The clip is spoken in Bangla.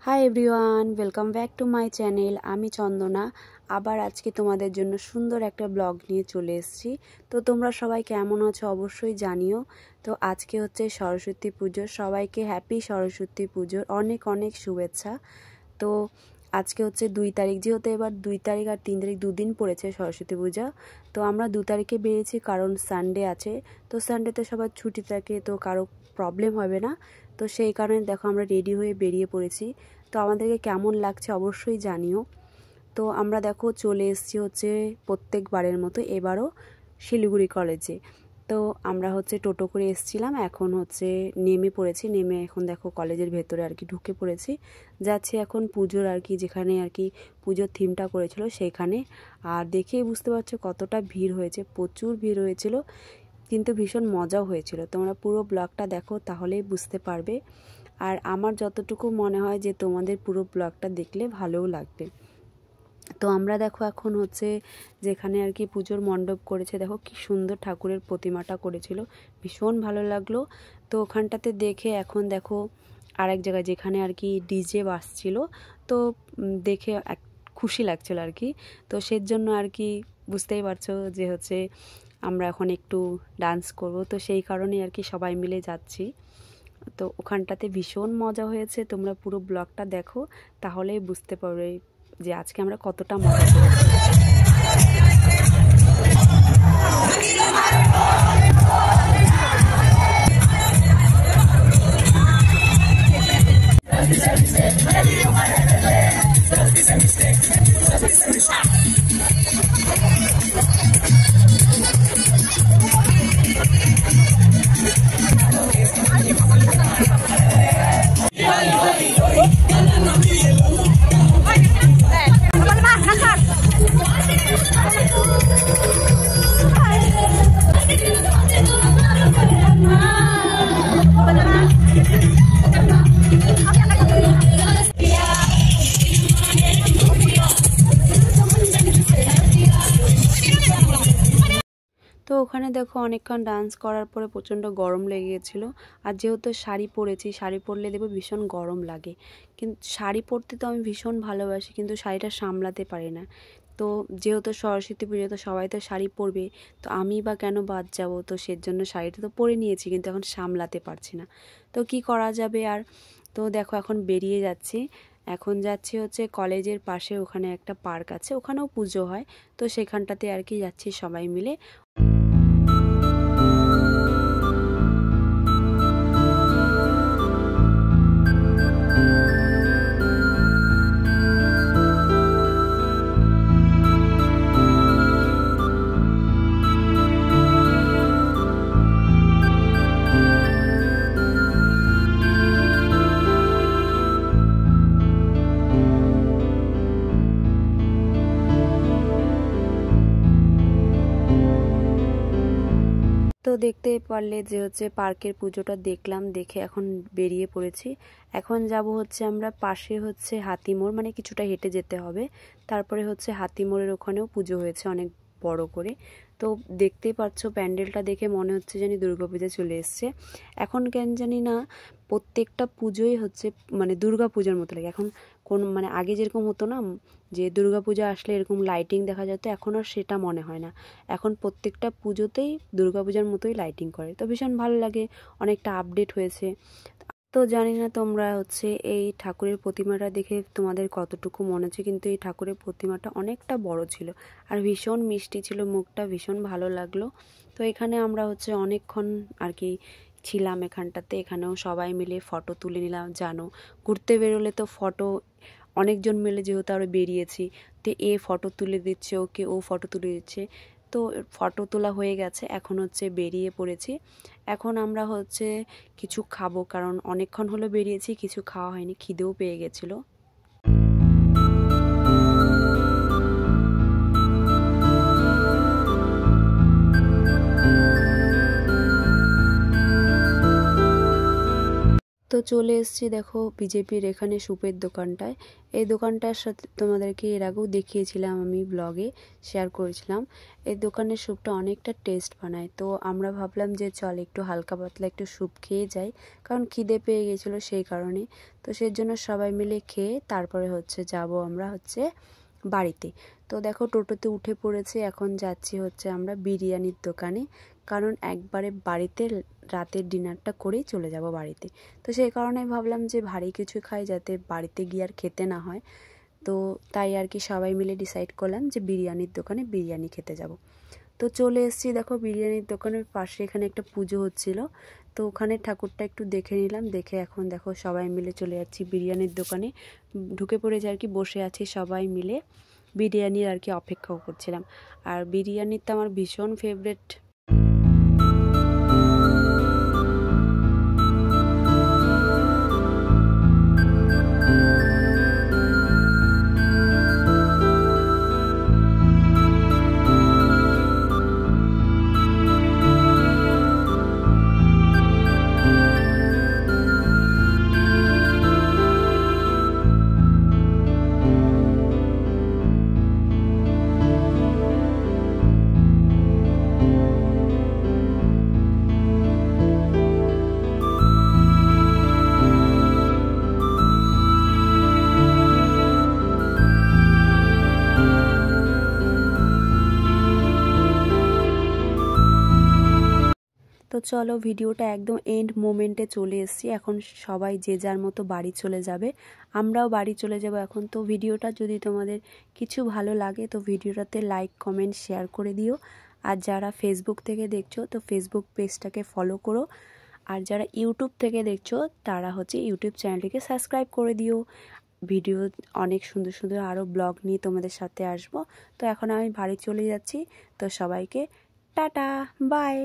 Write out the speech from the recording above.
Hi everyone, welcome back to my channel. আমি চন্দনা আবার আজকে তোমাদের জন্য সুন্দর একটা ব্লগ নিয়ে চলে এসেছি। তো তোমরা সবাই কেমন আছো অবশ্যই জানিও। তো আজকে হচ্ছে সরস্বতী পুজো, সবাইকে হ্যাপি সরস্বতী পুজোর অনেক অনেক শুভেচ্ছা। তো আজকে হচ্ছে 2 তারিখ, যেহেতু এবার 2 তারিখ আর 3 তারিখ দুদিন পড়েছে সরস্বতী পূজা। তো আমরা 2 তারিখে বেরিয়েছি কারণ সানডে আছে, তো সানডেতে সবার ছুটি থাকে, তো কারো প্রবলেম হবে না। তো সেই কারণে দেখো আমরা রেডি হয়ে বেরিয়ে পড়েছি। তো আমাদেরকে কেমন লাগছে অবশ্যই জানিও। তো আমরা দেখো চলে এসেছি হচ্ছে প্রত্যেকবারের মতো এবারও শিলিগুড়ি কলেজে। তো আমরা হচ্ছে টোটো করে এসেছিলাম, এখন হচ্ছে নেমে পড়েছি, নেমে এখন দেখো কলেজের ভেতরে আর কি ঢুকে পড়েছি। যাচ্ছি এখন পুজোর আর কি, যেখানে আর কি পুজোর থিমটা করেছিল সেইখানে। আর দেখেই বুঝতে পারছো কতটা ভিড় হয়েছে, প্রচুর ভিড় হয়েছিল, কিন্তু ভীষণ মজাও হয়েছিল। তোমরা পুরো ব্লগটা দেখো তাহলেই বুঝতে পারবে। আর আমার যতটুকু মনে হয় যে তোমাদের পুরো ব্লগটা দেখলে ভালোও লাগবে। তো আমরা দেখো এখন হচ্ছে যেখানে আর কি পুজোর মণ্ডপ করেছে, দেখো কি সুন্দর ঠাকুরের প্রতিমাটা করেছিল, ভীষণ ভালো লাগলো। তো ওখানটাতে দেখে এখন দেখো আরেক জায়গায় যেখানে আর কি ডিজে বাজছিল, তো দেখে এক খুশি লাগছিল আর কি। তো সেজন্য আর কি বুঝতেই পারছো যে হচ্ছে আমরা এখন একটু ডান্স করব, তো সেই কারণেই আর কি সবাই মিলে যাচ্ছি। তো ওখানটাতে ভীষণ মজা হয়েছে, তোমরা পুরো ব্লগটা দেখো তাহলেই বুঝতে পারবে যে আজকে আমরা কতটা মজা করেছি। তো ওখানে দেখো অনেকক্ষণ ডান্স করার পরে প্রচণ্ড গরম লেগে গেছিলো। আর যেহেতু শাড়ি পরেছি, শাড়ি পরলে দেখবো ভীষণ গরম লাগে, কিন্তু শাড়ি পরতে তো আমি ভীষণ ভালোবাসি, কিন্তু শাড়িটা সামলাতে পারি না। তো যেহেতু সরস্বতী পুজো, তো সবাই তো শাড়ি পরবে, তো আমি বা কেন বাদ যাব, তো সেজন্য শাড়িটা তো পরে নিয়েছি, কিন্তু এখন সামলাতে পারছি না। তো কি করা যাবে আর। তো দেখো এখন বেরিয়ে যাচ্ছি, এখন যাচ্ছি হচ্ছে কলেজের পাশে, ওখানে একটা পার্ক আছে, ওখানেও পুজো হয়, তো সেখানটাতে আর কি যাচ্ছি সবাই মিলে। তো দেখতে পারলে যে হচ্ছে পার্কের পুজোটা দেখলাম, দেখে এখন বেরিয়ে পড়েছি। এখন যাব হচ্ছে আমরা পাশে হচ্ছে হাতিমোড়, মানে কিছুটা হেঁটে যেতে হবে, তারপরে হচ্ছে হাতিমোড়ের ওখানেও পুজো হয়েছে অনেক বড় করে। তো দেখতেই পাচ্ছ প্যান্ডেলটা দেখে মনে হচ্ছে জানি দুর্গাপূজা চলে এসছে। এখন কেন জানি না প্রত্যেকটা পুজোই হচ্ছে মানে দুর্গাপূজার মতো লাগে এখন। কোন মানে আগে যেরকম হতো না যে দুর্গাপূজা আসলে এরকম লাইটিং দেখা যেত, এখন আর সেটা মনে হয় না। এখন প্রত্যেকটা পুজোতেই দুর্গাপূজার মতোই লাইটিং করে, তো ভীষণ ভালো লাগে, অনেকটা আপডেট হয়েছে। তো জানি না তোমরা হচ্ছে এই ঠাকুরের প্রতিমাটা দেখে তোমাদের কতটুকু মনে হচ্ছে, কিন্তু এই ঠাকুরের প্রতিমাটা অনেকটা বড় ছিল আর ভীষণ মিষ্টি ছিল, মুখটা ভীষণ ভালো লাগলো। তো এখানে আমরা হচ্ছে অনেকক্ষণ আর কি ছিলাম এখানটাতে, এখানেও সবাই মিলে ফটো তুলে নিলাম। জানো ঘুরতে বেরোলে তো ফটো অনেকজন মিলে যেহেতু আমরা বেরিয়েছি, তো এ ফটো তুলে দিচ্ছে, ওকে ও ফটো তুলে দিচ্ছে, তো ফটো তোলা হয়ে গেছে, এখন হচ্ছে বেরিয়ে পড়েছি। এখন আমরা হচ্ছে কিছু খাবো, কারণ অনেকক্ষণ হলো বেরিয়েছি, কিছু খাওয়া হয়নি, খিদেও পেয়ে গেছিলো। তো তো চলে এসেছি দেখো বিজেপির এখানে স্যুপের দোকানটায়। এই দোকানটার সাথে তোমাদেরকে এর আগেও দেখিয়েছিলাম, আমি ব্লগে শেয়ার করেছিলাম। এই দোকানের স্যুপটা অনেকটা টেস্ট বানায়। তো আমরা ভাবলাম যে চল একটু হালকা পাতলা একটু স্যুপ খেয়ে যাই, কারণ খিদে পেয়ে গেছিলো সেই কারণে। তো সেই জন্য সবাই মিলে খেয়ে তারপরে যাব আমরা বাড়িতে। তো দেখো টোটোতে উঠে পড়েছে, এখন যাচ্ছি আমরা বিরিয়ানির দোকানে, কারণ একবারে বাড়িতে রাতের ডিনারটা করেই চলে যাব বাড়িতে। তো সেই কারণে ভাবলাম যে ভারী কিছু খাই, যাতে বাড়িতে গিয়ে আর খেতে না হয়। তো তাই আর কি সবাই মিলে ডিসাইড করলাম যে বিরিয়ানির দোকানে বিরিয়ানি খেতে যাব। তো চলে এসেছি দেখো বিরিয়ানির দোকানের পাশে, এখানে একটা পুজো হচ্ছিল। তো ওখানে ঠাকুরটা একটু দেখে নিলাম, দেখে এখন দেখো সবাই মিলে চলে যাচ্ছি বিরিয়ানির দোকানে। ঢুকে পড়েছে আর কি, বসে আছি সবাই মিলে বিরিয়ানির আর কি অপেক্ষাও করছিলাম। আর বিরিয়ানির তো আমার ভীষণ ফেভারিট। তো চলো ভিডিওটা একদম এন্ড মোমেন্টে চলে এসেছি। এখন সবাই যে যার মতো বাড়ি চলে যাবে, আমরাও বাড়ি চলে যাব এখন। তো ভিডিওটা যদি তোমাদের কিছু ভালো লাগে তো ভিডিওটাতে লাইক কমেন্ট শেয়ার করে দিও। আর যারা ফেসবুক থেকে দেখছো তো ফেসবুক পেজটাকে ফলো করো। আর যারা ইউটিউব থেকে দেখছো তারা ইউটিউব চ্যানেলটিকে সাবস্ক্রাইব করে দিও। ভিডিও অনেক সুন্দর সুন্দর আরও ব্লগ নিয়ে তোমাদের সাথে আসবো। তো এখন আমি বাড়ি চলে যাচ্ছি। তো সবাইকে টাটা বাই।